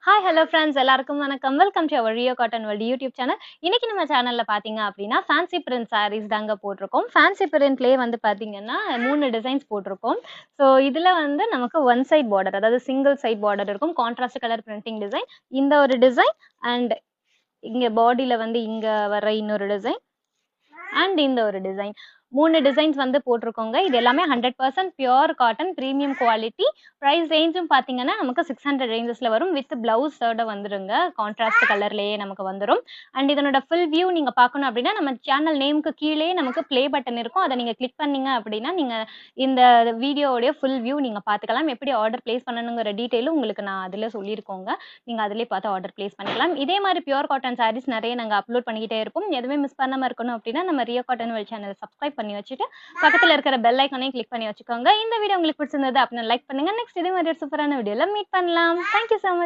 Hi hello friends எல்லாருக்கும் வணக்கம். Welcome to our Rio Cotton World YouTube channel. இன்னைக்கு நம்ம சேனல்ல பாத்தீங்க அப்படின்னா ஃபேன்சி பிரிண்ட் சாரீஸ் தாங்க போட்டிருக்கோம். ஃபேன்சி பிரிண்ட்லயே வந்து பாத்தீங்கன்னா 3 டிசைன்ஸ் போட்டிருக்கோம். ஸோ இதுல வந்து நமக்கு ஒன் சைட் பார்டர், அதாவது சிங்கிள் சைட் பார்டர் இருக்கும். கான்ட்ராஸ்ட் கலர் பிரிண்டிங் டிசைன், இந்த ஒரு டிசைன் அண்ட் இங்க பாடியில வந்து இங்க வர இன்னொரு டிசைன் அண்ட் இந்த ஒரு டிசைன், 3 டிசைன்ஸ் வந்து போட்டிருக்கோங்க. இது எல்லாமே 100% pure cotton premium quality. Price ரேஞ்சும் பார்த்தீங்கன்னா நமக்கு 600 ரேஞ்சஸ்ல வரும். வித் பிளவுஸோட வந்துருங்க. கான்ட்ராஸ்ட் கலர்லயே நமக்கு வந்துடும். அண்ட் இதனோட ஃபுல் வியூ நீங்க பார்க்கணும் அப்படின்னா நம்ம சேனல் நேமுக்கு கீழே நமக்கு ப்ளே பட்டன் இருக்கும். அதை நீங்க கிளிக் பண்ணீங்க அப்படின்னா நீங்க இந்த வீடியோவுடைய ஃபுல் வியூ நீங்க பார்த்துக்கலாம். எப்படி ஆர்டர் பிளேஸ் பண்ணணுங்கிற டீட்டெயிலும் உங்களுக்கு நான் அதில் சொல்லியிருக்கோங்க. நீங்க அதிலே பார்த்து ஆர்டர் பிளேஸ் பண்ணிக்கலாம். இதே மாதிரி பியூர் காட்டன் சாரீஸ் நிறைய நாங்கள் அப்லோட் பண்ணிக்கிட்டே இருப்போம். எதுவுமே மிஸ் பண்ணாம இருக்கணும் அப்படின்னா நம்ம ரியோ காட்டன் வேர்ல்ட் சேனலை சப்ஸ்கிரைப் பண்ணி வச்சுட்டு பக்கத்துல இருக்கிற பெல் ஐக்கானையும் கிளிக் பண்ணி வச்சுக்கோங்க. இந்த வீடியோ உங்களுக்கு பிடிச்சிருந்தது அப்படின்னா லைக் பண்ணுங்க. நெக்ஸ்ட் இதே மாதிரி ஒரு சூப்பரான வீடியோல மீட் பண்ணலாம். Thank you so much.